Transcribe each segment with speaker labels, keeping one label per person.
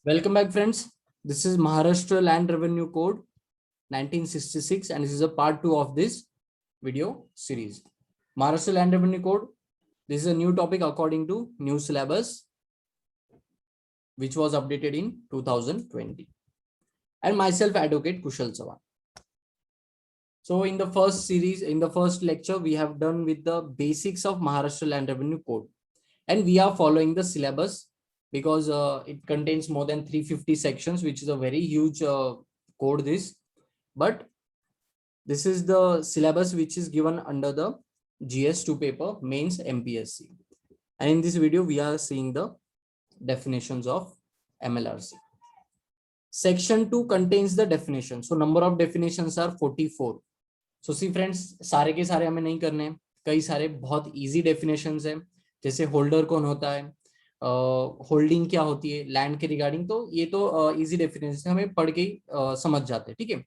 Speaker 1: Welcome back, friends. This is Maharashtra Land Revenue Code 1966, and this is a part 2 of this video series. Maharashtra Land Revenue Code. This is a new topic according to new syllabus, which was updated in 2020. And myself, Advocate Kushal Sawan. So, in the first series, in the first lecture, we have done with the basics of Maharashtra Land Revenue Code, and we are following the syllabus because it contains more than 350 sections, which is a very huge code. But this is the syllabus which is given under the GS2 paper mains MPSC, and in this video we are seeing the definitions of MLRC. Section 2 contains the definition. So number of definitions are 44. So see friends, सारे के सारे हमें नहीं करने, कई सारे बहुत easy definitions हैं, जैसे होल्डर कौन होता है, होल्डिंग क्या होती है, लैंड के रिगार्डिंग, तो ये तो इजी डेफिनेशन हमें पढ़ के समझ जाते हैं. ठीक है,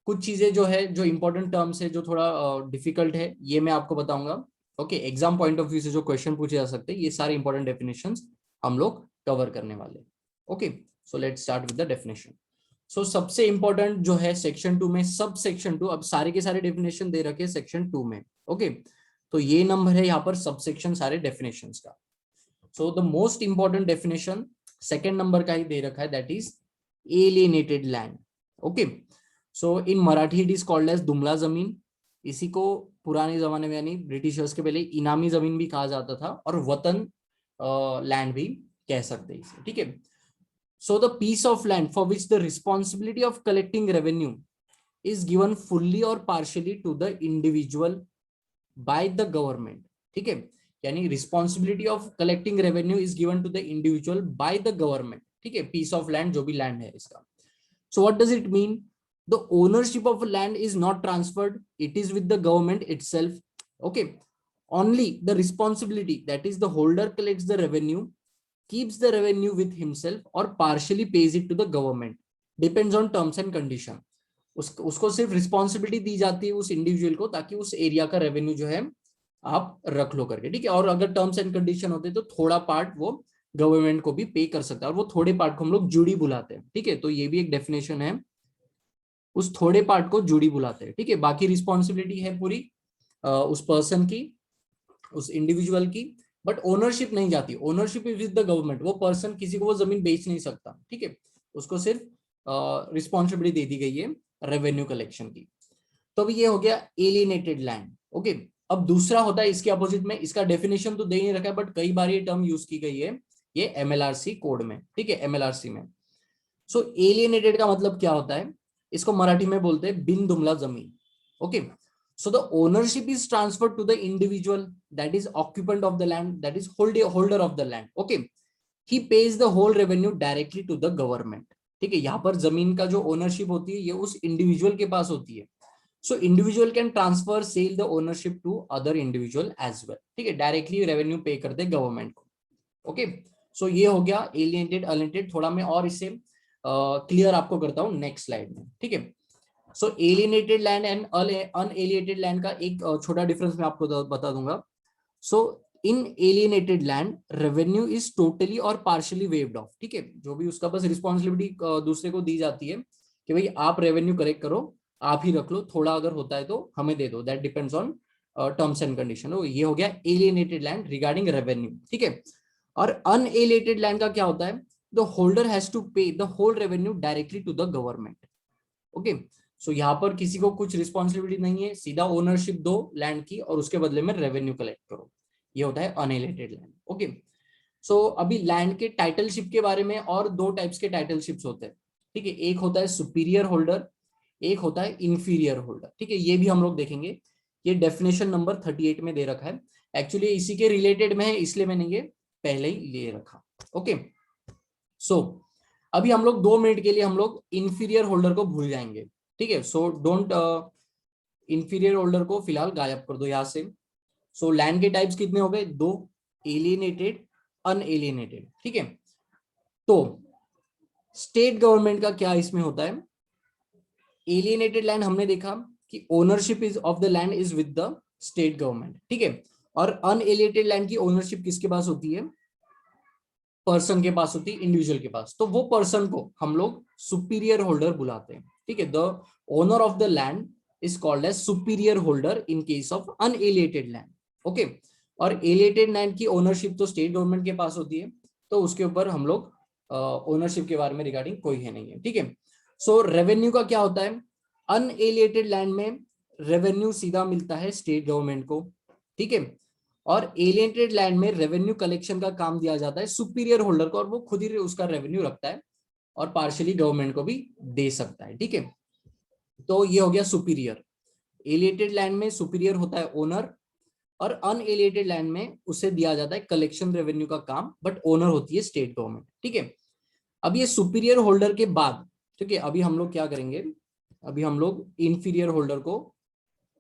Speaker 1: कुछ चीजें जो है, जो इंपॉर्टेंट टर्म्स है, जो थोड़ा डिफिकल्ट है, ये मैं आपको बताऊंगा. Okay, exam point of view से जो क्वेश्चन पूछे जा सकते हैं, ये सारे इंपॉर्टेंट डेफिनेशंस हम लोग कवर करने वाले. Okay, so let's start with the definition. So सबसे इंपॉर्टेंट जो है सेक्शन 2 में, सब सेक्शन 2, अब सारे के सारे डेफिनेशन दे रखे सेक्शन 2 में. ओके, तो ये नंबर है यहाँ पर सब सेक्शन सारे डेफिनेशंस का. So the most important definition second number का ही दे रखा है, that is alienated land. Okay, so in Marathi it is called as दुमला जमीन. इसी को पुराने जमाने में यानी ब्रिटिशर्स के पहले इनामी जमीन भी कहा जाता था, और वतन लैंड भी कह सकते हैं इसे. ठीक है, so the piece of land for which the responsibility of collecting revenue is given fully और partially to the individual by the government. ठीक है, यानी responsibility of collecting revenue is given to the individual by the government. ठीक है, piece of land जो भी land है इसका. So what does it mean? The ownership of land is not transferred, it is with the government itself. Okay, only the responsibility, that is the holder collects the revenue, keeps the revenue with himself or partially pays it to the government, depends on terms and condition. उसको सिर्फ responsibility दी जाती है उस individual को, ताकि उस area का revenue जो है आप रख लो करके. ठीक है, और अगर टर्म्स एंड कंडीशन होते तो थोड़ा पार्ट वो गवर्नमेंट को भी पे कर सकता है, और वो थोड़े पार्ट को हम लोग जुड़ी बुलाते हैं. ठीक है, तो ये भी एक डेफिनेशन है, उस थोड़े पार्ट को जुड़ी बुलाते हैं. ठीक है, बाकी रिस्पॉन्सिबिलिटी है पूरी उस पर्सन की, उस इंडिविजुअल की, बट ओनरशिप नहीं जाती. Ownership is with the government. वो पर्सन किसी को वो जमीन बेच नहीं सकता. ठीक है, उसको सिर्फ रिस्पॉन्सिबिलिटी दे दी गई है रेवेन्यू कलेक्शन की. तो अभी ये हो गया एलिएनेटेड लैंड. ओके, अब दूसरा होता है इसके अपोजिट में. इसका डेफिनेशन तो दे ही रखा है, बट कई बार ये टर्म यूज की गई है ये एमएलआरसी कोड में. ठीक है, एमएलआरसी में. सो एलिएनेटेड का मतलब क्या होता है, इसको मराठी में बोलते हैं बिन दुमला जमीन. Okay, so the ownership is transferred to the individual, that is occupant of the land, that is holder of the land. Okay, he pays the whole revenue directly to the government. ठीक है, यहाँ पर जमीन का जो ownership होती है ये उस इंडिविजुअल के पास होती है. So individual can transfer sell the ownership to other individual as well. ठीक है, डायरेक्टली रेवेन्यू पे कर दे गवर्नमेंट को. ओके, सो ये हो गया एलिएनेटेड अलिएनेटेड. थोड़ा मैं और इसे क्लियर आपको करता हूँ नेक्स्ट स्लाइड में. ठीक है, सो एलिएनेटेड लैंड एंड अनएलिएनेटेड लैंड का एक छोटा डिफरेंस मैं आपको बता दूंगा. सो इन एलिएनेटेड लैंड रेवेन्यू इज टोटली और पार्शियली वेव्ड ऑफ. ठीक है, जो भी उसका बस रिस्पॉन्सिबिलिटी दूसरे को दी जाती है कि भाई आप रेवेन्यू कलेक्ट करो, आप ही रख लो, थोड़ा अगर होता है तो हमें दे दो, that depends on terms and condition. ये हो गया एलिएनेटेड लैंड रिगार्डिंग रेवेन्यू. ठीक है, और अनएलिएनेटेड लैंड का क्या होता है, the holder has to pay the whole revenue directly to the government. Okay, so यहाँ पर किसी को कुछ रिस्पॉन्सिबिलिटी नहीं है, सीधा ओनरशिप दो लैंड की और उसके बदले में रेवेन्यू कलेक्ट करो. ये होता है अनएलिएनेटेड लैंड. ओके, सो अभी लैंड के टाइटलशिप के बारे में, और दो टाइप्स के टाइटलशिप्स होते हैं. ठीक है, एक होता है सुपीरियर होल्डर, एक होता है इंफीरियर होल्डर. ठीक है, ये भी हम लोग देखेंगे. ये डेफिनेशन नंबर 38 में दे रखा है. एक्चुअली इसी के रिलेटेड में है, इसलिए मैंने ये पहले ही ले रखा. ओके, सो अभी हम लोग 2 मिनट के लिए हम लोग इंफीरियर होल्डर को भूल जाएंगे. ठीक है, सो डोंट इंफीरियर होल्डर को फिलहाल गायब कर दो यहाँ से. सो लैंड के टाइप्स कितने हो गए, 2, एलिएनेटेड, अनएलिएनेटेड. ठीक है, तो स्टेट गवर्नमेंट का क्या इसमें होता है. एलिएनेटेड लैंड हमने देखा कि ownership is of the land is with the state government. ठीक है, और अनएलिएनेटेड लैंड की ओनरशिप किसके पास होती है, पर्सन के पास होती है, इंडिविजुअल के पास, तो वो पर्सन को हम लोग सुपीरियर होल्डर बुलाते हैं, ठीक है। The owner of the land is called as superior holder in case of unalienated land, okay. और एलिएटेड लैंड की ओनरशिप तो स्टेट गवर्नमेंट के पास होती है, तो उसके ऊपर हम लोग ओनरशिप के बारे में रिगार्डिंग कोई है नहीं है, ठीक है। सो रेवेन्यू का क्या होता है, अनएलिएटेड लैंड में रेवेन्यू सीधा मिलता है स्टेट गवर्नमेंट को, ठीक है। और एलिएटेड लैंड में रेवेन्यू कलेक्शन का काम दिया जाता है सुपीरियर होल्डर को, और वो खुद ही उसका रेवेन्यू रखता है और पार्शियली गवर्नमेंट को भी दे सकता है, ठीक है। तो ये हो गया सुपीरियर। एलिएटेड लैंड में सुपीरियर होता है ओनर, और अनएलिएटेड लैंड में उसे दिया जाता है कलेक्शन रेवेन्यू का काम, बट ओनर होती है स्टेट गवर्नमेंट, ठीक है। अब ये सुपीरियर होल्डर के बाद, ठीक है, अभी हम लोग क्या करेंगे, अभी हम लोग इंफीरियर होल्डर को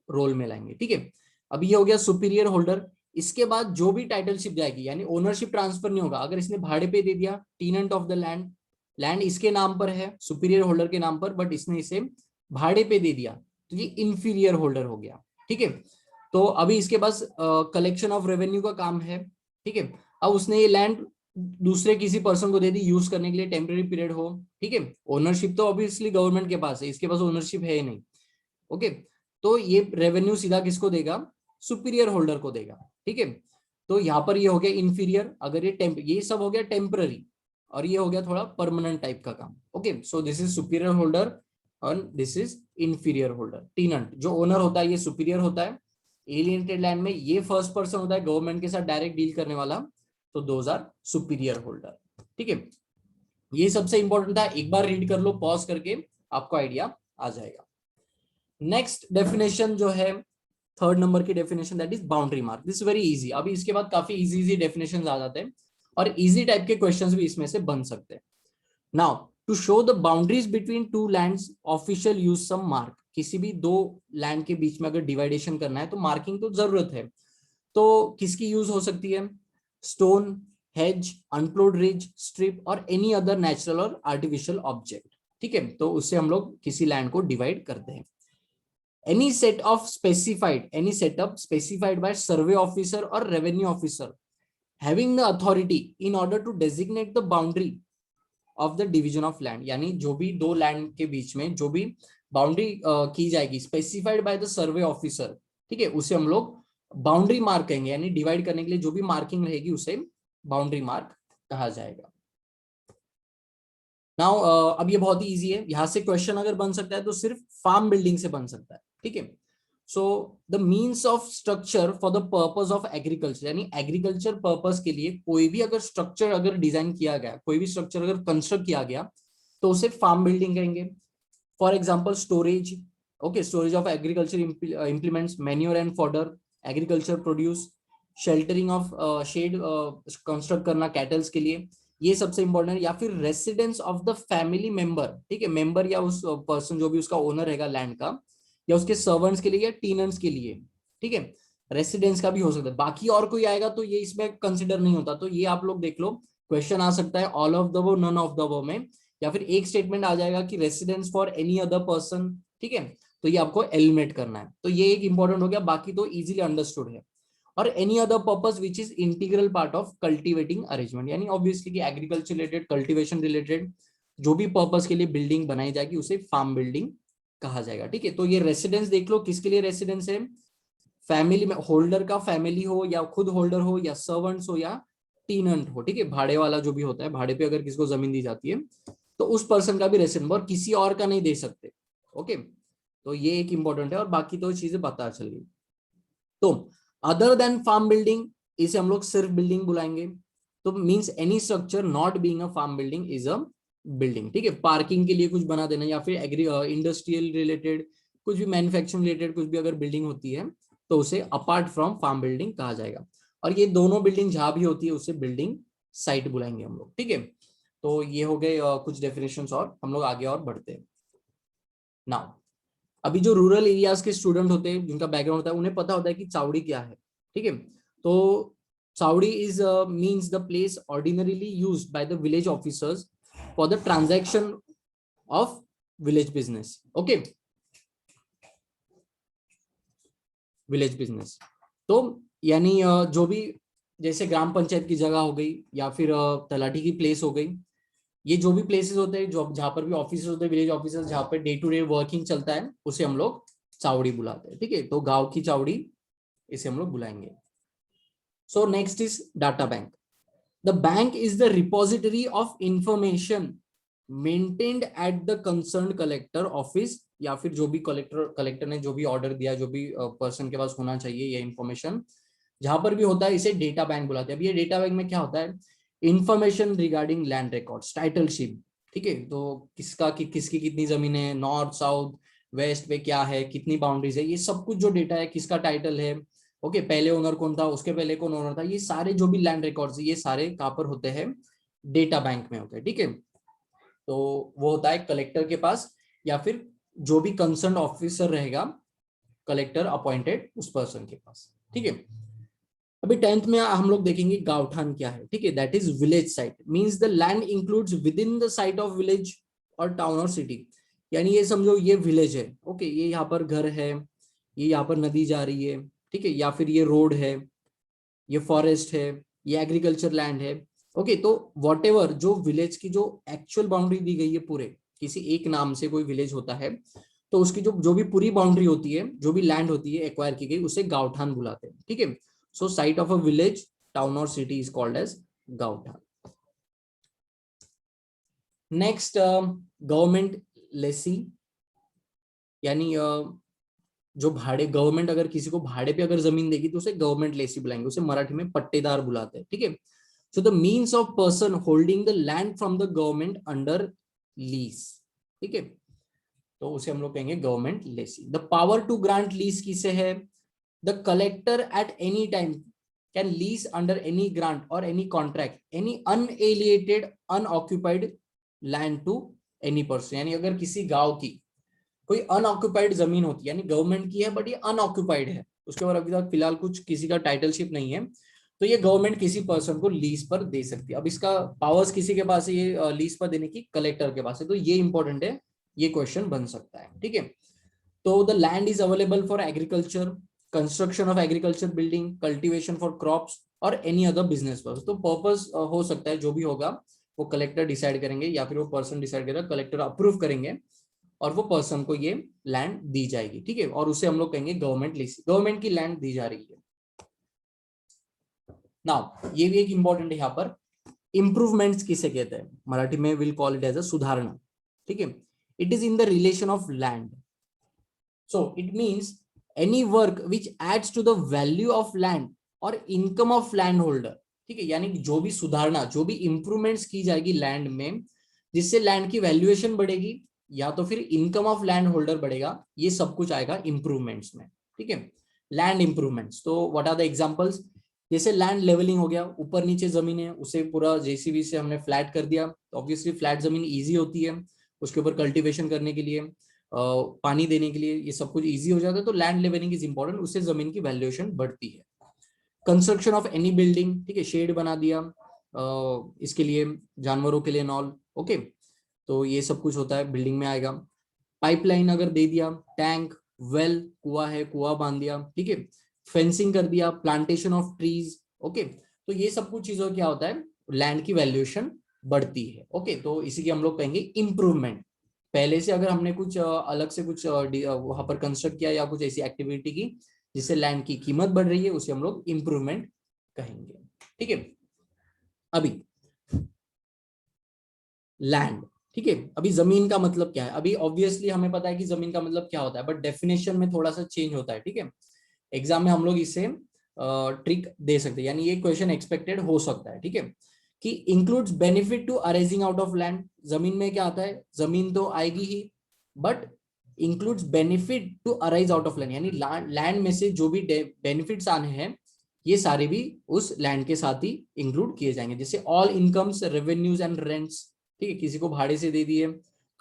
Speaker 1: रोल में लाएंगे, ठीक है। अभी ये हो गया सुपीरियर होल्डर। इसके बाद जो भी टाइटलशिप जाएगी, यानी ओनरशिप ट्रांसफर नहीं होगा, अगर इसने भाड़े पे दे दिया, टीनेंट ऑफ द लैंड, लैंड इसके नाम पर है सुपीरियर होल्डर के नाम पर, बट इसने इसे भाड़े पे दे दिया, तो ये इंफीरियर होल्डर हो गया, ठीक है। तो अभी इसके पास कलेक्शन ऑफ रेवेन्यू का काम है, ठीक है। अब उसने ये लैंड दूसरे किसी पर्सन को दे दी यूज करने के लिए, टेम्पररी पीरियड हो, ठीक है। ओनरशिप तो ऑब्वियसली गवर्नमेंट के पास है, इसके पास ओनरशिप है ही नहीं, ओके। तो ये रेवेन्यू सीधा किसको देगा, सुपीरियर होल्डर को देगा, ठीक है। तो यहाँ पर ये हो गया इंफीरियर, अगर ये सब हो गया टेम्पररी, और ये हो गया थोड़ा परमानेंट टाइप का काम, okay. So this is superior holder और this is inferior holder. Tenant जो ओनर होता है ये सुपीरियर होता है, एलिएटेड लैंड में ये फर्स्ट पर्सन होता है गवर्नमेंट के साथ डायरेक्ट डील करने वाला, तो दोज आर सुपीरियर होल्डर, ठीक है। ये सबसे इंपॉर्टेंट था, एक बार रीड कर लो पॉज करके, आपको आइडिया आ जाएगा। नेक्स्ट डेफिनेशन जो है, थर्ड नंबर की definition, that is boundary mark. This very easy. अभी इसके बाद काफी इजी इजी डेफिनेशंस आ जाते हैं, और इजी टाइप के क्वेश्चंस भी इसमें से बन सकते हैं। Now to show the boundaries between two lands, official use some mark. किसी भी दो लैंड के बीच में अगर डिवाइडेशन करना है तो मार्किंग तो जरूरत है, तो किसकी यूज हो सकती है, स्टोन, हेज, अनप्लोड रिज, स्ट्रिप और एनी अदर नेचुरल और आर्टिफिशियल ऑब्जेक्ट, ठीक है। तो उससे हम लोग किसी लैंड को डिवाइड करते हैं। any setup specified by survey officer or revenue officer having the authority in order to designate the boundary of the division of land, यानी जो भी दो लैंड के बीच में जो भी बाउंड्री की जाएगी specified by the survey officer, ठीक है, उसे हम लोग बाउंड्री मार्क कहेंगे, यानी डिवाइड करने के लिए जो भी मार्किंग रहेगी उसे बाउंड्री मार्क कहा जाएगा। नाउ अब ये बहुत ही इजी है, यहां से क्वेश्चन अगर बन सकता है तो सिर्फ फार्म बिल्डिंग से बन सकता है, ठीक है। So the means of structure for the purpose of agriculture, यानी एग्रीकल्चर पर्पस के लिए कोई भी अगर स्ट्रक्चर अगर डिजाइन किया गया, कोई भी स्ट्रक्चर अगर कंस्ट्रक्ट किया गया, तो उसे फार्म बिल्डिंग कहेंगे। For example storage, okay, storage of agriculture implements, manure and fodder, agriculture produce, sheltering of shed construct करना कैटल्स के लिए, ये सबसे इंपॉर्टेंट है। या फिर residence of the family member, ठीक है, मेंबर या उस पर्सन जो भी उसका ओनर रहेगा लैंड का, या उसके सर्वेंट्स के लिए या टीनेंट्स के लिए, ठीक है, रेसिडेंस का भी हो सकता है। बाकी और कोई आएगा तो ये इसमें कंसिडर नहीं होता, तो ये आप लोग देख लो, क्वेश्चन आ सकता है ऑल ऑफ द वो, नन ऑफ द वो में, या फिर एक स्टेटमेंट आ जाएगा कि residence for any other person, ठीक है, तो ये आपको एलिमिनेट करना है, तो ये एक इंपॉर्टेंट हो गया, बाकी तो इजीली अंडरस्टूड है। और any other purpose which is integral part of cultivating arrangement, यानी ऑब्वियसली कि एग्रीकल्चर रिलेटेड, कल्टिवेशन रिलेटेड जो भी पर्पस के लिए बिल्डिंग बनाई जाएगी उसे फार्म बिल्डिंग कहा जाएगा, ठीक है। तो ये रेसिडेंस देख लो, किसके लिए रेसिडेंस है, फैमिली में, होल्डर का फैमिली हो या खुद होल्डर हो या सर्वेंट्स हो या टीनेंट हो, ठीक है, भाड़े वाला जो भी होता है, भाड़े पे अगर किसको जमीन दी जाती है तो उस पर्सन का भी रेसिडेंस, और किसी और का नहीं दे सकते, ओके। तो ये एक इंपॉर्टेंट है, और बाकी तो चीजें पता चल गई। तो अदर देन फार्म बिल्डिंग, इसे हम लोग सिर्फ बिल्डिंग बुलाएंगे, तो means any structure not being a farm building is a building, ठीक है। पार्किंग के लिए कुछ बना देना, या फिर इंडस्ट्रियल रिलेटेड कुछ भी, मैन्युफैक्चरिंग रिलेटेड कुछ भी अगर बिल्डिंग होती है तो उसे अपार्ट फ्रॉम फार्म बिल्डिंग कहा जाएगा। और ये दोनों बिल्डिंग जहां भी होती है उसे बिल्डिंग साइट बुलाएंगे हम लोग, ठीक है। तो ये हो गए कुछ डेफिनेशंस, और हम लोग आगे और बढ़ते हैं। नाउ अभी जो रूरल एरियाज के स्टूडेंट होते हैं, जिनका बैकग्राउंड होता है, उन्हें पता होता है कि चावड़ी क्या है, ठीक है। तो चावड़ी is means the place ordinarily used by the village officers for the transaction of village business, okay, village business. तो यानी जो भी जैसे ग्राम पंचायत की जगह हो गई या फिर तलाठी की प्लेस हो गई, ये जो भी प्लेसेस होते हैं जो जहाँ पर भी ऑफिस होते हैं, विलेज ऑफिसर्स जहाँ per day to day working चलता है, उसे हम लोग चावड़ी बुलाते हैं। ठीक है, तो गांव की चावड़ी इसे हम लोग बुलाएंगे। So next is data bank. The bank is the repository of information maintained at the concern collector office, या फिर जो भी कलेक्टर ने जो भी ऑर्डर दिया, जो भी पर्सन के पास होना चाहिए ये इंफॉर्मेशन, जहां पर भी होता है इसे डेटा बैंक बुलाते हैं। अब ये डेटा बैंक में क्या होता है, इंफॉर्मेशन रिगार्डिंग लैंड रिकॉर्ड्स, टाइटलशिप। ठीक है, तो किसका किसकी कितनी जमीन है, नॉर्थ साउथ वेस्ट पे क्या है, कितनी बाउंड्रीज है, ये सब कुछ जो डेटा है, किसका टाइटल है, ओके, पहले ओनर कौन था, उसके पहले कौन ओनर था, ये सारे जो भी लैंड रिकॉर्ड्स ये सारे कहां पर होते हैं, डेटा बैंक में होते हैं। ठीक है, तो वो होता है कलेक्टर के पास, या फिर जो भी कंसर्न ऑफिसर रहेगा, कलेक्टर अपॉइंटेड उस पर्सन के पास। ठीक है, अभी 10th में हम लोग देखेंगे गांवठान क्या है। ठीक है, that is village site, means the land includes with in the site of village और टाउन और सिटी। यानी ये समझो ये विलेज है, ओके, ये यहाँ पर घर है, ये यहाँ पर नदी जा रही है, ठीक है, या फिर ये रोड है, ये फॉरेस्ट है, ये एग्रीकल्चर लैंड है। ओके, तो वॉट एवर जो विलेज की जो एक्चुअल बाउंड्री दी गई है, पूरे किसी एक नाम से कोई विलेज होता है, तो उसकी जो जो भी पूरी बाउंड्री होती है, जो भी लैंड होती है एक्वायर की गई, उसे गांवठान बुलाते हैं। ठीक है, so site of a village, town और सिटी इज कॉल्ड एज गांवठान। नेक्स्ट, गवर्नमेंट लेसी, यानी जो भाड़े, गवर्नमेंट अगर किसी को भाड़े पे अगर जमीन देगी तो उसे गवर्नमेंट लेसी बुलाएंगे, उसे मराठी में पट्टेदार बुलाते हैं। ठीक है, so the means of person holding the land from the government under lease. ठीक है, तो उसे हम लोग कहेंगे government lessee. The power to grant lease किसे है, the collector at any time can lease under any grant और any contract any unalienated unoccupied land to any person. यानी अगर किसी गांव की कोई अनऑक्यूपाइड जमीन होती है, यानी गवर्नमेंट की है बट ये अनऑक्यूपाइड है, उसके ऊपर अभी तक फिलहाल कुछ किसी का टाइटलशिप नहीं है, तो ये गवर्नमेंट किसी पर्सन को लीज पर दे सकती है। अब इसका पावर्स किसी के पास है ये लीज पर देने की, कलेक्टर के पास है, तो ये इंपॉर्टेंट है, ये क्वेश्चन बन सकता है। ठीक है, तो the land is available for agriculture, construction of agriculture building, cultivation for crops और एनी अदर बिजनेस पर्पस। तो पर्पस हो सकता है जो भी होगा वो कलेक्टर डिसाइड करेंगे, या फिर वो पर्सन डिसाइड करेगा, कलेक्टर अप्रूव करेंगे और वो पर्सन को ये लैंड दी जाएगी। ठीक है, और उसे हम लोग कहेंगे गवर्नमेंट लीज, गवर्नमेंट की लैंड दी जा रही है। नाउ ये भी एक इंपॉर्टेंट है यहाँ पर, इंप्रूवमेंट्स किसे कहते हैं, मराठी में will call it as a सुधारणा। ठीक है, it is in the relation of land, so it means any work which adds to the value of land और इनकम ऑफ लैंड होल्डर। ठीक है, यानी जो भी सुधारणा, जो भी इंप्रूवमेंट्स की जाएगी लैंड में, जिससे लैंड की वैल्यूएशन बढ़ेगी या तो फिर इनकम ऑफ लैंड होल्डर बढ़ेगा, ये सब कुछ आएगा इंप्रूवमेंट्स में। ठीक है, लैंड इंप्रूवमेंट्स, तो व्हाट आर द एग्जांपल्स, जैसे लैंड लेवलिंग हो गया, ऊपर नीचे जमीन है उसे पूरा जेसीबी से हमने फ्लैट कर दिया, तो ऑब्वियसली फ्लैट जमीन इजी होती है, उसके ऊपर कल्टीवेशन करने के लिए, पानी देने के लिए, ये सब कुछ इजी हो जाता है, तो लैंड लेवलिंग इज इंपॉर्टेंट, उससे जमीन की वैल्यूएशन बढ़ती है। कंस्ट्रक्शन ऑफ एनी बिल्डिंग, ठीक है, शेड बना दिया इसके लिए, जानवरों के लिए नॉल, ओके, तो ये सब कुछ होता है बिल्डिंग में आएगा। पाइपलाइन अगर दे दिया, टैंक, वेल, कुआ है कुआ बांध दिया, ठीक है, फेंसिंग कर दिया, प्लांटेशन ऑफ ट्रीज, ओके, तो ये सब कुछ चीजों क्या होता है, लैंड की वैल्यूएशन बढ़ती है। ओके, तो इसी की हम लोग कहेंगे इंप्रूवमेंट। पहले से अगर हमने कुछ अलग से कुछ वहां पर कंस्ट्रक्ट किया या कुछ ऐसी एक्टिविटी की जिससे लैंड की कीमत बढ़ रही है, उसे हम लोग इंप्रूवमेंट कहेंगे। ठीक है, अभी लैंड, ठीक है, अभी जमीन का मतलब क्या है, अभी ऑब्वियसली हमें पता है कि जमीन का मतलब क्या होता है, बट डेफिनेशन में थोड़ा सा चेंज होता है। ठीक है, एग्जाम में हम लोग इसे ट्रिक दे सकते हैं, यानी ये क्वेश्चन एक्सपेक्टेड हो सकता है। ठीक है, कि includes benefit to arising out of land, जमीन में क्या आता है, जमीन तो आएगी ही, but includes benefit to arise out of land, यानी लैंड में से जो भी बेनिफिट्स आने हैं ये सारे भी उस लैंड के साथ ही इंक्लूड किए जाएंगे, जैसे all incomes, revenues and rents. ठीक है, किसी को भाड़े से दे दिए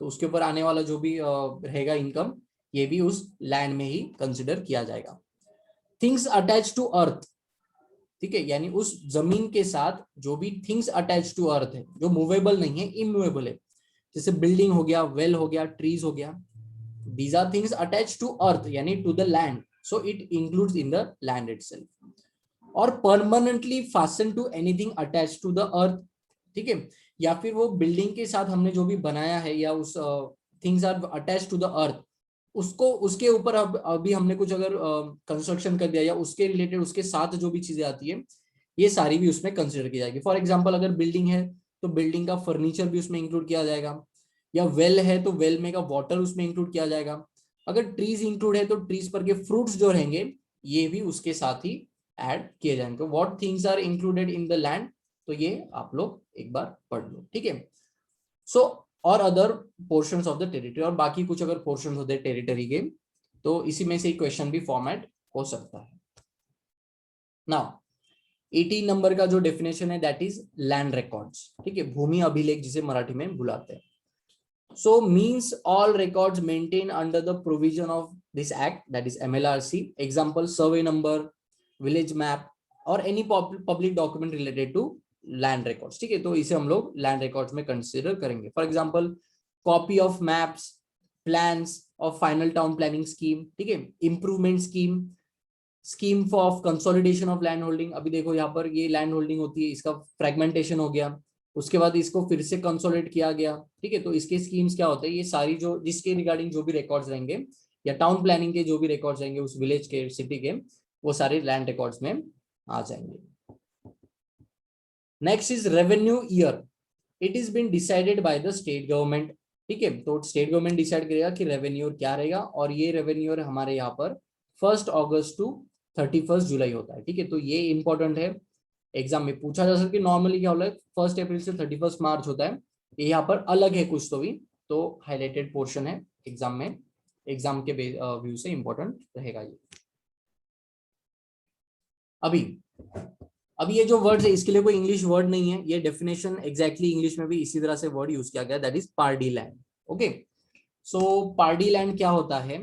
Speaker 1: तो उसके ऊपर आने वाला जो भी रहेगा इनकम, ये भी उस लैंड में ही कंसिडर किया जाएगा। थिंग्स अटैच टू अर्थ, ठीक है, यानी उस जमीन के साथ जो भी थिंग्स अटैच टू अर्थ है, जो मूवेबल नहीं है, इमूवेबल है, जैसे बिल्डिंग हो गया, वेल हो गया, ट्रीज हो गया, these are things attach to earth यानी to the land, so it includes in the land itself. और permanently fasten to anything attach to the earth, ठीक है, या फिर वो बिल्डिंग के साथ हमने जो भी बनाया है या उस things are attach to the earth, उसको उसके ऊपर अब अभी हमने कुछ अगर कंस्ट्रक्शन कर दिया या उसके रिलेटेड उसके साथ जो भी चीजें आती है ये सारी भी उसमें कंसिडर की जाएगी। फॉर एग्जांपल अगर बिल्डिंग है तो बिल्डिंग का फर्नीचर भी उसमें इंक्लूड किया जाएगा, या वेल है तो वेल में का वाटर उसमें इंक्लूड किया जाएगा। अगर ट्रीज इंक्लूड है तो ट्रीज पर के फ्रूट्स जो रहेंगे ये भी उसके साथ ही ऐड किए जाएंगे। What things are included in the land, तो ये आप लोग एक बार पढ़ लो, ठीक है। सो और other portions of the territory, और बाकी कुछ अगर पोर्शंस होते हैं टेरिटरी के तो इसी में से क्वेश्चन भी फॉर्मेट हो सकता है। नाउ 18 नंबर का जो डेफिनेशन है दैट इज लैंड रिकॉर्ड्स, ठीक है, भूमि अभिलेख जिसे मराठी में बुलाते हैं। So means all records maintain under the provision of this act that is MLRC, example survey number, village map और any public document related to land records, ठीक है, तो इसे हम लोग लैंड रिकॉर्ड्स में कंसीडर करेंगे। For example copy of maps, plans of final town planning scheme, ठीक है, improvement scheme, scheme of consolidation of land holding. अभी देखो यहाँ पर ये लैंड होल्डिंग होती है, इसका फ्रेगमेंटेशन हो गया, उसके बाद इसको फिर से कंसोलिडेट किया गया, ठीक है, तो इसके स्कीम्स क्या होते हैं, ये सारी जो जिसके रिगार्डिंग जो भी रिकॉर्ड्स रहेंगे या टाउन प्लानिंग के जो भी रिकॉर्ड्स रहेंगे उस विलेज के सिटी के, वो सारे लैंड रिकॉर्ड्स में आ जाएंगे। Next is revenue year, it is been decided by the state government, ठीक है, तो स्टेट गवर्नमेंट डिसाइड करेगा कि रेवेन्यू क्या रहेगा, और ये रेवेन्यू हमारे यहाँ पर 1 अगस्त टू 31 जुलाई होता है, ठीक है, तो ये इंपॉर्टेंट है, एग्जाम में पूछा जा सकता है। नॉर्मली क्या होता है 1 अप्रैल से 31 मार्च होता है, ये यहाँ पर अलग है कुछ तो भी, तो हाईलाइटेड पोर्शन है एग्जाम में, एग्जाम के व्यू से इंपॉर्टेंट रहेगा ये। अभी ये जो वर्ड्स है इसके लिए कोई इंग्लिश वर्ड नहीं है, ये डेफिनेशन एग्जैक्टली इंग्लिश में भी इसी तरह से वर्ड यूज किया गया, that is Pardi land. Okay, so Pardi land क्या होता है,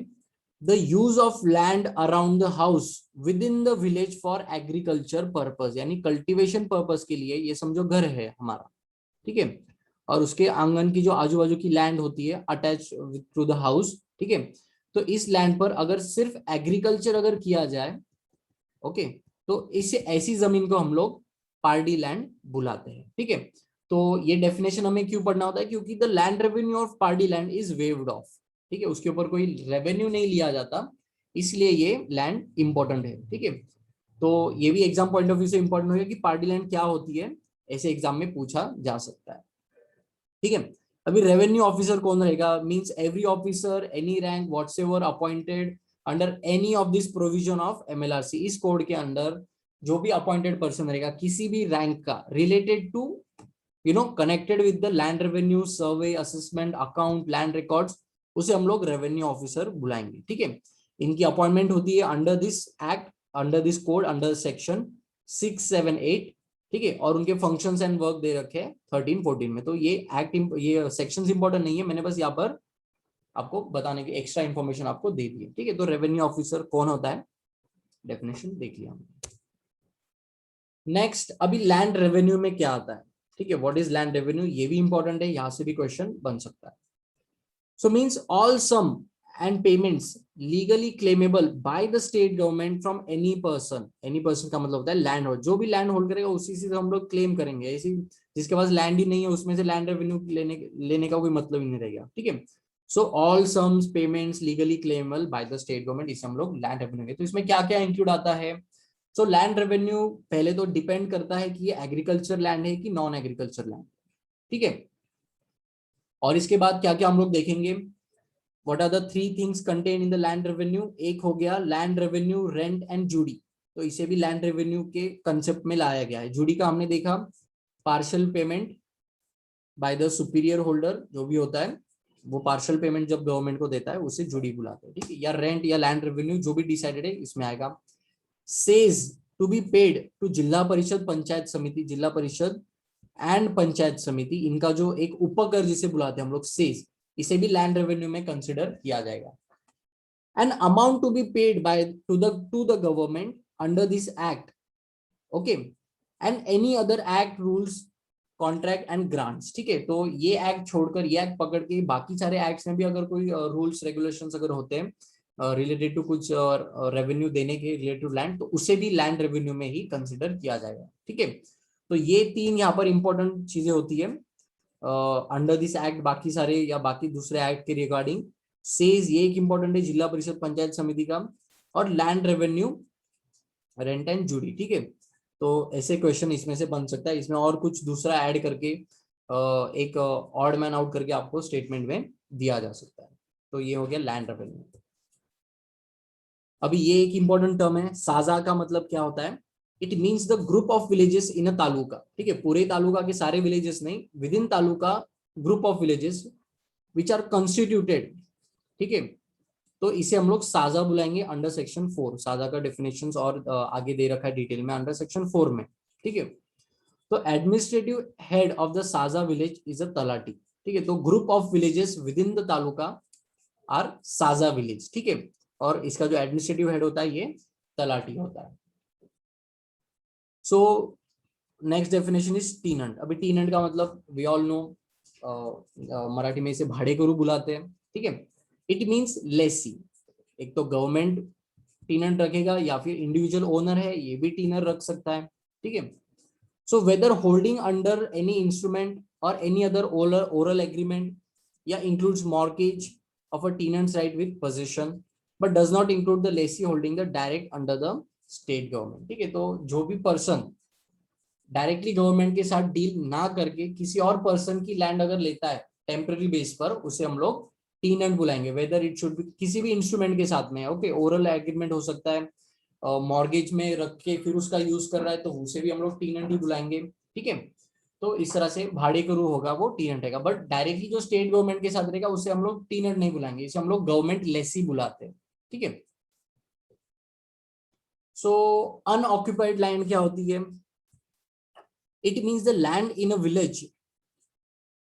Speaker 1: the use of land around the house with in the village for agriculture purpose, यानी कल्टीवेशन पर्पज के लिए, ये समझो घर है हमारा, ठीक है, और उसके आंगन की जो आजू बाजू की लैंड होती है अटैच टू द हाउस, ठीक है, तो इस लैंड पर अगर सिर्फ एग्रीकल्चर अगर किया जाए, ओके, तो इसे ऐसी जमीन को हम लोग पार्डी लैंड बुलाते हैं, ठीक है। तो ये डेफिनेशन हमें क्यों पढ़ना होता है, क्योंकि the land revenue of Pardi land is waived of, ठीक है, उसके ऊपर कोई रेवेन्यू नहीं लिया जाता, इसलिए ये लैंड इंपॉर्टेंट है, ठीक है। तो ये भी एग्जाम पॉइंट ऑफ व्यू से इंपॉर्टेंट हो गया कि पार्टी लैंड क्या होती है, ऐसे एग्जाम में पूछा जा सकता है, ठीक है। अभी रेवेन्यू ऑफिसर कौन रहेगा, means every officer any rank whatsoever appointed under any of this provision of MLRC, इस कोड के अंडर जो भी अपॉइंटेड पर्सन रहेगा किसी भी रैंक का related to connected with the land revenue survey assessment account land records, उसे हम लोग रेवेन्यू ऑफिसर बुलाएंगे, ठीक है। इनकी अपॉइंटमेंट होती है under this act, under this code, under section 678, ठीक है, और उनके फंक्शंस एंड वर्क दे रखे हैं 13-14 में। तो ये एक्ट ये सेक्शंस इंपॉर्टेंट नहीं है, मैंने बस यहाँ पर आपको बताने की एक्स्ट्रा इंफॉर्मेशन आपको दे दी है, ठीक है। तो रेवेन्यू ऑफिसर कौन होता है, डेफिनेशन देख लिया हमने। नेक्स्ट अभी लैंड रेवेन्यू में क्या आता है, ठीक है, व्हाट इज लैंड रेवेन्यू, ये भी इंपॉर्टेंट है, यहां से भी क्वेश्चन बन सकता है। So means all sum and payments legally claimable by the state government from any person, any person का मतलब होता है लैंड होल्ड, जो भी लैंड होल्ड करेगा उसी से हम लोग क्लेम करेंगे, ऐसी जिसके पास लैंड ही नहीं है उसमें से लैंड रेवेन्यू लेने का कोई मतलब ही नहीं रहेगा, ठीक है। So all sums payments legally claimable by the state government, इसे हम लोग लैंड रेवेन्यू, तो इसमें क्या क्या इंक्लूड आता है। सो लैंड रेवेन्यू पहले तो डिपेंड करता है कि ये एग्रीकल्चर लैंड है कि नॉन एग्रीकल्चर लैंड, ठीक है, और इसके बाद क्या क्या हम लोग देखेंगे, what are the 3 things contain in the land revenue. एक हो गया लैंड रेवेन्यू रेंट एंड जूडी, तो इसे भी लैंड रेवेन्यू के कंसेप्ट में लाया गया है। जूडी का हमने देखा partial payment by the superior holder, जो भी होता है वो पार्शियल पेमेंट जब गवर्नमेंट को देता है उसे जूडी बुलाते हैं, ठीक है, या रेंट या लैंड रेवेन्यू जो भी डिसाइडेड है इसमें आएगा। Cess to be paid to Zilla Parishad panchayat समिति, जिला परिषद एंड पंचायत समिति, इनका जो एक उपकर जिसे बुलाते हैं हम लोग सेज, इसे भी लैंड रेवेन्यू में कंसिडर किया जाएगा। An amount to be paid by to the government under this act, okay, and any other act rules contract and grants, ठीक है, तो ये एक्ट छोड़कर ये एक्ट पकड़ के बाकी सारे एक्ट्स में भी अगर कोई रूल्स रेगुलेशंस अगर होते हैं रिलेटेड टू कुछ रेवेन्यू देने के रिलेटेड टू लैंड, तो उसे भी लैंड रेवेन्यू में ही कंसिडर किया जाएगा। ठीक है, तो ये 3 यहाँ पर इंपॉर्टेंट चीजें होती है अंडर दिस एक्ट। बाकी सारे या बाकी दूसरे एक्ट के रिगार्डिंग सेज ये एक इंपॉर्टेंट है जिला परिषद पंचायत समिति का, और लैंड रेवेन्यू रेंट एंड जूरी। ठीक है, तो ऐसे क्वेश्चन इसमें से बन सकता है। इसमें और कुछ दूसरा ऐड करके एक ऑड मैन आउट करके आपको स्टेटमेंट में दिया जा सकता है। तो ये हो गया लैंड रेवेन्यू। अभी ये एक इंपॉर्टेंट टर्म है, साजा का मतलब क्या होता है? It means the group of villages in a taluka. ठीक है, पूरे तालुका के सारे विलेजेस नहीं, within taluka group of villages which are constituted. ठीक है, तो इसे हम लोग साजा बुलाएंगे अंडर सेक्शन 4। साजा का डेफिनेशंस और आगे दे रखा है डिटेल में अंडर सेक्शन 4 में। ठीक है, तो administrative head of the saja village is a talathi. ठीक है, तो group of villages within the taluka are saja village. ठीक है, और इसका जो एडमिनिस्ट्रेटिव हेड होता है ये तलाटी होता है। So next definition is टीनेंट। अभी टीनेंट का मतलब वी ऑल नो, मराठी में इसे भाड़ेकरू बुलाते हैं। ठीक है, इट मींस लेसी। एक तो गवर्नमेंट टीनेंट रखेगा या फिर इंडिविजुअल ओनर है ये भी टीनर रख सकता है। ठीक है, so whether holding under any instrument और एनी अदर ओरल एग्रीमेंट या includes mortgage of a tenants right with position but does not include the Lesi holding the direct under the state government. ठीक है, तो जो भी पर्सन डायरेक्टली गवर्नमेंट के साथ deal ना करके किसी और पर्सन की लैंड अगर लेता है टेम्पररी बेस पर, उसे हम लोग टीनेंट बुलाएंगे। वेदर इट शुड बी किसी भी इंस्ट्रूमेंट के साथ में, ओके, ओरल एग्रीमेंट हो सकता है, मॉर्गेज में रख के फिर उसका यूज कर रहा है तो उसे भी हम लोग टीनेंट ही बुलाएंगे। ठीक है, तो इस तरह से भाड़ेकरू होगा वो टीनेंट रहेगा, बट डायरेक्टली जो स्टेट गवर्नमेंट के साथ रहेगा उसे हम लोग टीनेंट नहीं बुलाएंगे, इसे हम लोग गवर्नमेंट लेसी बुलाते हैं। ठीक है, सो अनऑक्यूपाइड लैंड क्या होती है? It means the land in a village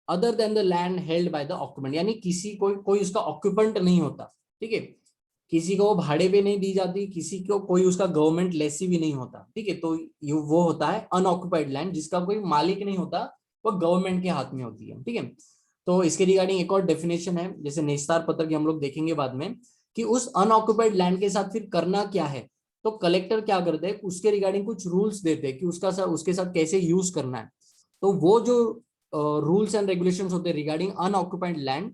Speaker 1: other than the land held by the occupant, यानी किसी कोई उसका ऑक्यूपेंट नहीं होता। ठीक है, किसी को भाड़े पे नहीं दी जाती, किसी को कोई उसका गवर्नमेंट लेसी भी नहीं होता। ठीक है, तो वो होता है अनऑक्यूपाइड लैंड, जिसका कोई मालिक नहीं होता, वो गवर्नमेंट के हाथ में होती है। ठीक है, तो इसके रिगार्डिंग एक और डेफिनेशन है, जैसे नेस्तार पत्र की हम लोग देखेंगे बाद में, कि उस अनऑक्यूपाइड लैंड के साथ फिर करना क्या है। तो कलेक्टर क्या करते हैं, उसके रिगार्डिंग कुछ रूल्स देते हैं कि उसके साथ कैसे यूज करना है। तो वो जो रूल्स एंड रेगुलेशंस होते हैं रिगार्डिंग अनऑक्यूपाइड लैंड,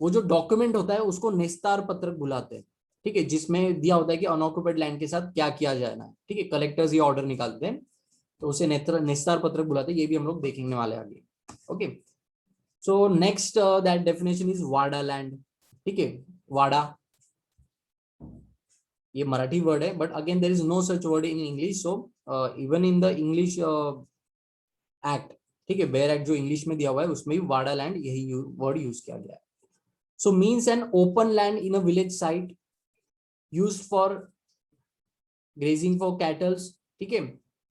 Speaker 1: वो जो डॉक्यूमेंट होता है उसको निस्तार पत्रक बुलाते हैं। ठीक है, जिसमें दिया होता है कि अनऑक्यूपाइड लैंड के साथ क्या किया जाना है। ठीक है, कलेक्टर्स ये ऑर्डर निकालते हैं तो उसे निस्तार पत्रक बुलाते हैं। ये भी हम लोग देखेंगे वाले आगे। Okay, so next that definition is wada land. ठीक है, वाडा ये मराठी वर्ड है, but again there is no such word in English, so even in the English act, ठीक है, बेयर एक्ट जो इंग्लिश में दिया हुआ है उसमें भी वाडा लैंड यही वर्ड यूज किया गया है। So means an open land in a village site used for grazing for cattles. ठीक है,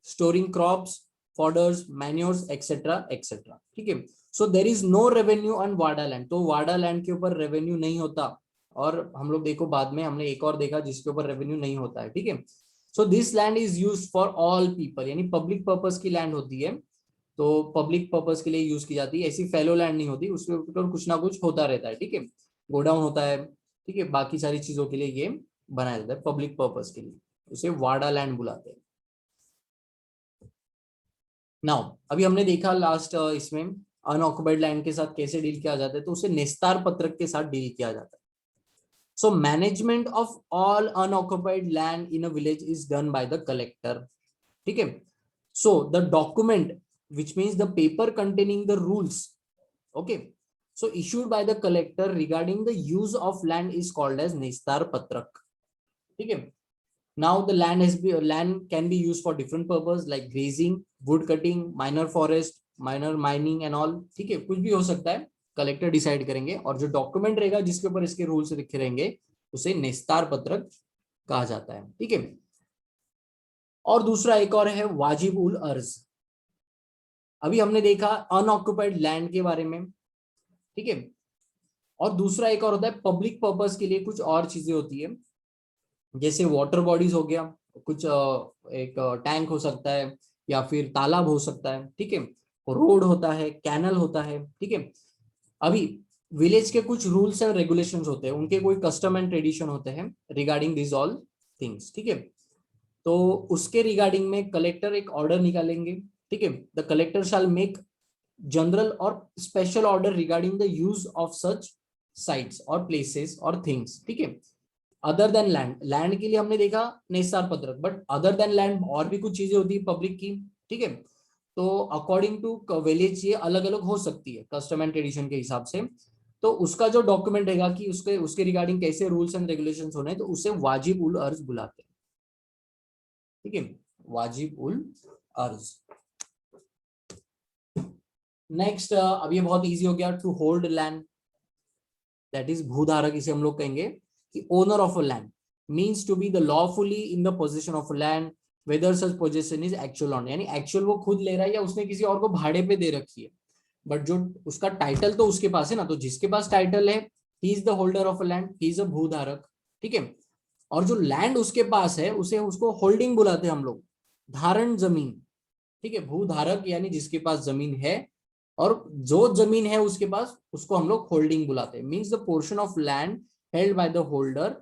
Speaker 1: storing crops, fodders, manures etcetera etcetera. ठीक है, so there is no revenue on wada land, तो वाडा लैंड के ऊपर रेवेन्यू नहीं होता। और हम लोग देखो बाद में हमने एक और देखा जिसके ऊपर रेवेन्यू नहीं होता है। ठीक है, so this land is used for all people, यानी पब्लिक पर्पस की लैंड होती है, तो पब्लिक पर्पस के लिए यूज की जाती है। ऐसी फेलो लैंड नहीं होती, उसके ऊपर कुछ ना कुछ होता रहता है। ठीक है, गोडाउन होता है, ठीक है, बाकी सारी चीजों के लिए ये बनाया जाता है पब्लिक पर्पस के लिए, उसे वाडा लैंड बुलाते हैं। नाउ अभी हमने देखा लास्ट इसमें अनऑक्युपाइड लैंड के साथ कैसे डील किया जाता है, तो उसे निस्तार पत्रक के साथ डील किया जाता है। So management of all unoccupied land in a village is done by the collector. ठीक है, so the document which means the paper containing the rules, okay, so issued by the collector regarding the use of land is called as nistar patrak. ठीक है, now the land can be used for different purpose like grazing, wood cutting, minor forest, minor mining and all. ठीक है, कुछ भी हो सकता है, collector decide करेंगे, और जो डॉक्यूमेंट रहेगा जिसके ऊपर इसके रूल्स लिखे रहेंगे उसे निस्तार पत्रक कहा जाता है। ठीक है, और दूसरा एक और है वाजिब उल अर्ज। अभी हमने देखा अनऑक्युपाइड लैंड के बारे में। ठीक है, और दूसरा एक और होता है पब्लिक पर्पस के लिए कुछ और चीजें होती है, जैसे वाटर बॉडीज हो गया, कुछ एक टैंक हो सकता है या फिर तालाब हो सकता है। ठीक है, रोड होता है, कैनल होता है। ठीक है, अभी विलेज के कुछ रूल्स एंड रेगुलेशंस होते हैं, उनके कोई कस्टम एंड ट्रेडिशन होते हैं रिगार्डिंग दिस ऑल थिंग्स, ठीक है। तो उसके रिगार्डिंग में कलेक्टर एक ऑर्डर निकालेंगे, ठीक है। The collector shall make general और special order regarding the use of such sites और प्लेसेस और थिंग्स, ठीक है। अदर देन लैंड, लैंड के लिए हमने देखा नेसार पत्रक, बट अदर देन लैंड और भी कुछ चीजें होती है पब्लिक की, ठीक है। तो अकॉर्डिंग टू विलेज ये अलग अलग हो सकती है कस्टम एंड ट्रेडिशन के हिसाब से। तो उसका जो डॉक्यूमेंट रहेगा कि उसके उसके रिगार्डिंग कैसे रूल्स एंड रेगुलेशंस होने, तो उसे वाजिब उल अर्ज बुलाते हैं, ठीक है। वाजिब उल अर्ज। नेक्स्ट, अब ये बहुत इजी हो गया, to hold land, that is भूधारक, इसे हम लोग कहेंगे कि owner of a land means to be the lawfully in the position of a land whether such position is actual on, यानी एक्चुअल वो खुद ले रहा है या उसने किसी और को भाड़े पे दे रखी है, बट जो उसका टाइटल तो उसके पास है ना, तो जिसके पास टाइटल है he is the holder of a land, he is a भूधारक, ठीक है। और जो लैंड उसके पास है उसे उसको होल्डिंग बुलाते हैं हम लोग, धारण जमीन, ठीक है। भूधारक यानी जिसके पास जमीन है, और जो जमीन है उसके पास उसको हम लोग होल्डिंग बुलाते हैं, means the portion of land held by the holder,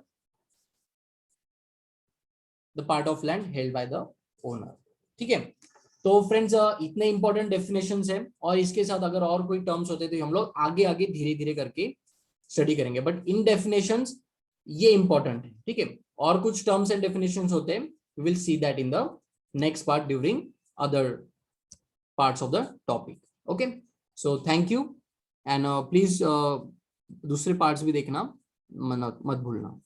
Speaker 1: the part of land held by the owner, ठीक है। तो फ्रेंड्स, इतने इंपॉर्टेंट डेफिनेशंस है, और इसके साथ अगर और कोई टर्म्स होते तो हम लोग आगे आगे धीरे धीरे करके स्टडी करेंगे, बट इन डेफिनेशंस ये इंपॉर्टेंट है, ठीक है। और कुछ टर्म्स एंड डेफिनेशंस होते हैं, we will see that in the next part during other parts of the topic, okay. So thank you, and please दूसरे पार्ट्स भी देखना, मत भूलना।